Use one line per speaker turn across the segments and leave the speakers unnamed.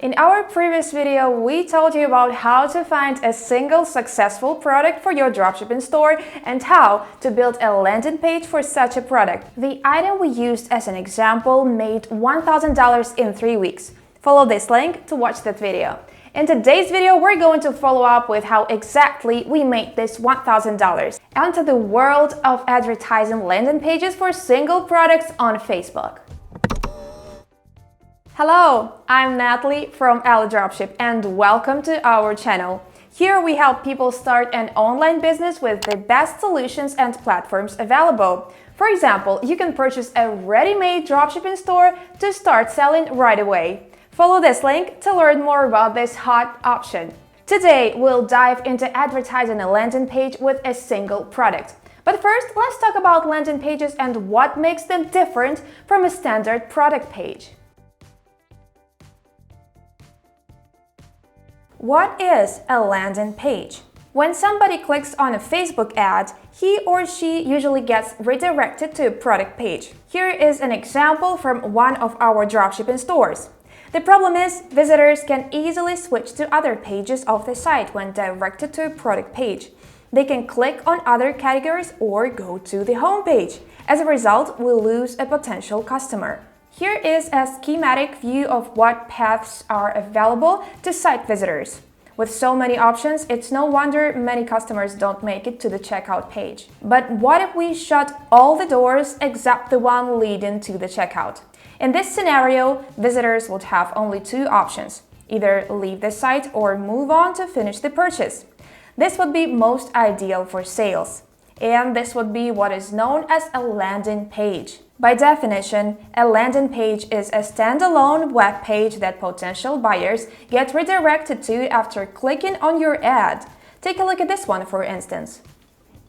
In our previous video, we told you about how to find a single successful product for your dropshipping store and how to build a landing page for such a product. The item we used as an example made $1,000 in 3 weeks. Follow this link to watch that video. In today's video, we're going to follow up with how exactly we made this $1,000. Enter the world of advertising landing pages for single products on Facebook. Hello, I'm Natalie from AliDropship and welcome to our channel. Here we help people start an online business with the best solutions and platforms available. For example, you can purchase a ready-made dropshipping store to start selling right away. Follow this link to learn more about this hot option. Today, we'll dive into advertising a landing page with a single product. But first, let's talk about landing pages and what makes them different from a standard product page. What is a landing page? When somebody clicks on a Facebook ad, he or she usually gets redirected to a product page. Here is an example from one of our dropshipping stores. The problem is, visitors can easily switch to other pages of the site when directed to a product page. They can click on other categories or go to the home page. As a result, we'll lose a potential customer. Here is a schematic view of what paths are available to site visitors. With so many options, it's no wonder many customers don't make it to the checkout page. But what if we shut all the doors except the one leading to the checkout? In this scenario, visitors would have only two options: either leave the site or move on to finish the purchase. This would be most ideal for sales. And this would be what is known as a landing page. By definition, a landing page is a standalone web page that potential buyers get redirected to after clicking on your ad. Take a look at this one, for instance.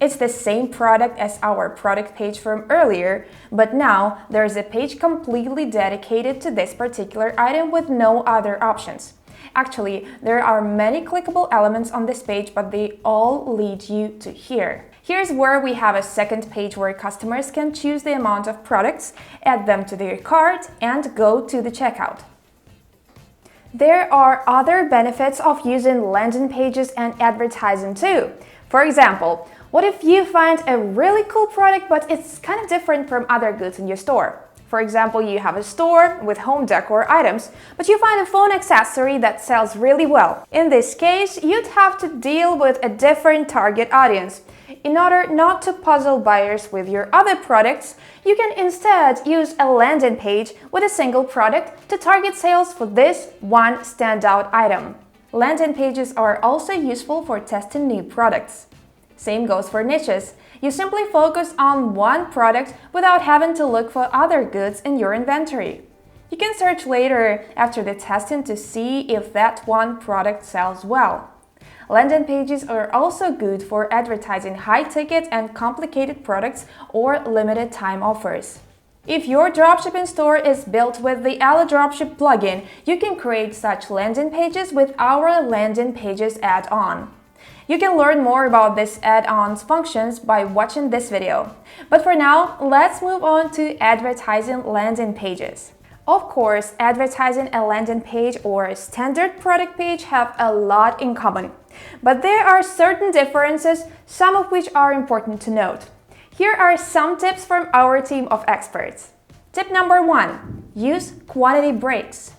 It's the same product as our product page from earlier, but now there's a page completely dedicated to this particular item with no other options. Actually, there are many clickable elements on this page, but they all lead you to here. Here's where we have a second page where customers can choose the amount of products, add them to their cart, and go to the checkout. There are other benefits of using landing pages and advertising too. For example, what if you find a really cool product but it's kind of different from other goods in your store? For example, you have a store with home decor items, but you find a phone accessory that sells really well. In this case, you'd have to deal with a different target audience. In order not to puzzle buyers with your other products, you can instead use a landing page with a single product to target sales for this one standout item. Landing pages are also useful for testing new products. Same goes for niches. You simply focus on one product without having to look for other goods in your inventory. You can search later after the testing to see if that one product sells well. Landing pages are also good for advertising high-ticket and complicated products or limited-time offers. If your dropshipping store is built with the AliDropship plugin, you can create such landing pages with our Landing Pages add-on. You can learn more about this add-on's functions by watching this video. But for now, let's move on to advertising landing pages. Of course, advertising a landing page or a standard product page have a lot in common. But there are certain differences, some of which are important to note. Here are some tips from our team of experts. Tip number 1. Use quantity breaks.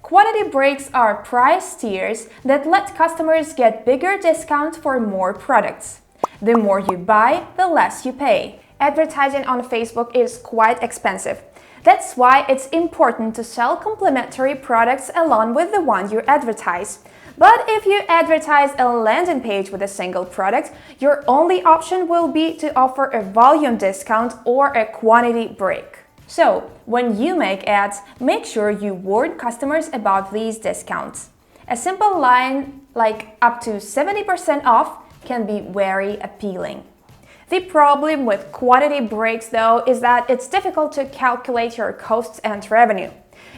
Quantity breaks are price tiers that let customers get bigger discounts for more products. The more you buy, the less you pay. Advertising on Facebook is quite expensive. That's why it's important to sell complementary products along with the one you advertise. But if you advertise a landing page with a single product, your only option will be to offer a volume discount or a quantity break. So, when you make ads, make sure you warn customers about these discounts. A simple line like up to 70% off can be very appealing. The problem with quantity breaks, though, is that it's difficult to calculate your costs and revenue.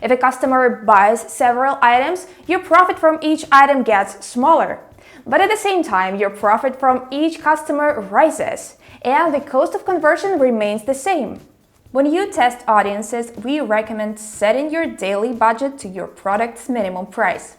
If a customer buys several items, your profit from each item gets smaller. But at the same time, your profit from each customer rises, and the cost of conversion remains the same. When you test audiences, we recommend setting your daily budget to your product's minimum price.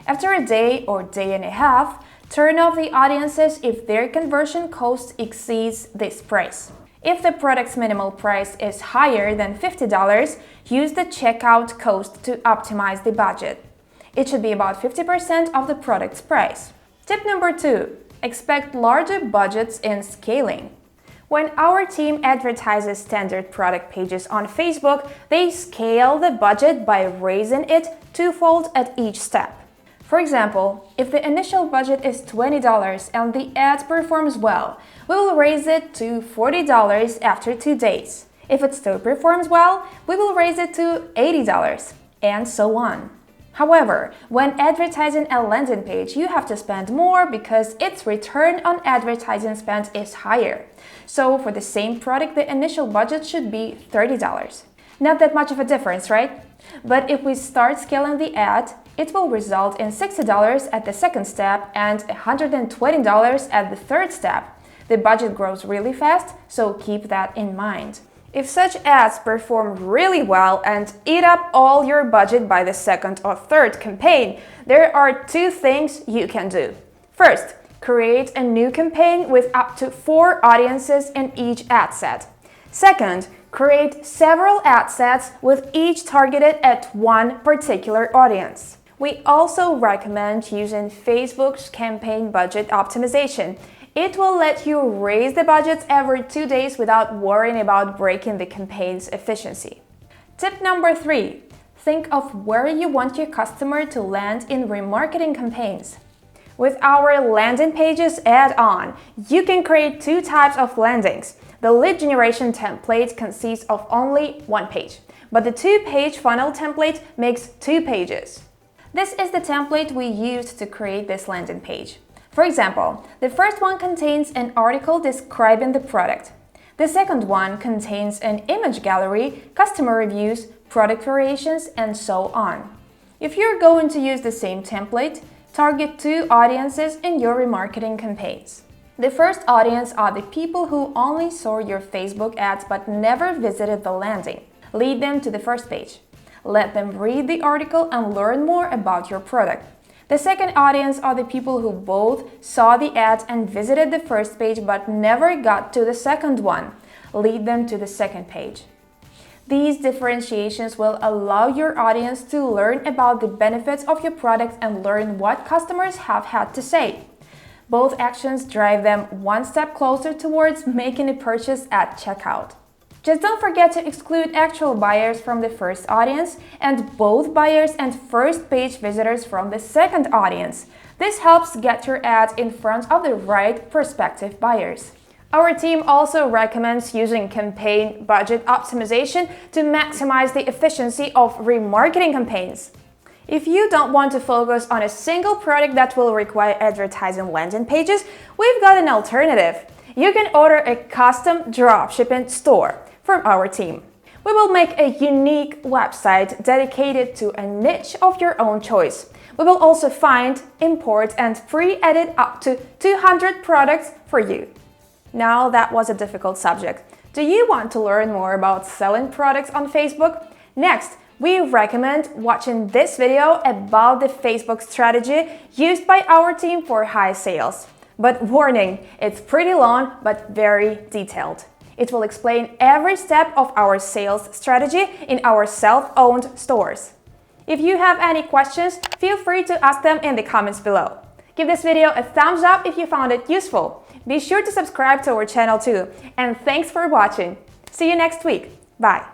After a day or day and a half, turn off the audiences if their conversion cost exceeds this price. If the product's minimal price is higher than $50, use the checkout cost to optimize the budget. It should be about 50% of the product's price. Tip number 2. Expect larger budgets in scaling. When our team advertises standard product pages on Facebook, they scale the budget by raising it twofold at each step. For example, if the initial budget is $20 and the ad performs well, we will raise it to $40 after 2 days. If it still performs well, we will raise it to $80, and so on. However, when advertising a landing page, you have to spend more because its return on advertising spend is higher. So for the same product, the initial budget should be $30. Not that much of a difference, right? But if we start scaling the ad, it will result in $60 at the second step and $120 at the third step. The budget grows really fast, so keep that in mind. If such ads perform really well and eat up all your budget by the second or third campaign, there are 2 things you can do. First, create a new campaign with up to 4 audiences in each ad set. Second, create several ad sets with each targeted at one particular audience. We also recommend using Facebook's campaign budget optimization. It will let you raise the budgets every 2 days without worrying about breaking the campaign's efficiency. Tip number 3. Think of where you want your customer to land in remarketing campaigns. With our landing pages add-on, you can create 2 types of landings. The lead generation template consists of only 1 page, but the 2-page funnel template makes 2 pages. This is the template we used to create this landing page. For example, the first one contains an article describing the product. The second one contains an image gallery, customer reviews, product variations, and so on. If you're going to use the same template, target 2 audiences in your remarketing campaigns. The first audience are the people who only saw your Facebook ads but never visited the landing. Lead them to the first page. Let them read the article and learn more about your product. The second audience are the people who both saw the ads and visited the first page but never got to the second one. Lead them to the second page. These differentiations will allow your audience to learn about the benefits of your product and learn what customers have had to say. Both actions drive them one step closer towards making a purchase at checkout. Just don't forget to exclude actual buyers from the first audience and both buyers and first page visitors from the second audience. This helps get your ads in front of the right prospective buyers. Our team also recommends using campaign budget optimization to maximize the efficiency of remarketing campaigns. If you don't want to focus on a single product that will require advertising landing pages, we've got an alternative. You can order a custom dropshipping store from our team. We will make a unique website dedicated to a niche of your own choice. We will also find, import, and pre-edit up to 200 products for you. Now that was a difficult subject. Do you want to learn more about selling products on Facebook? Next, we recommend watching this video about the Facebook strategy used by our team for high sales. But warning, it's pretty long but very detailed. It will explain every step of our sales strategy in our self-owned stores. If you have any questions, feel free to ask them in the comments below. Give this video a thumbs up if you found it useful. Be sure to subscribe to our channel too. And thanks for watching. See you next week. Bye.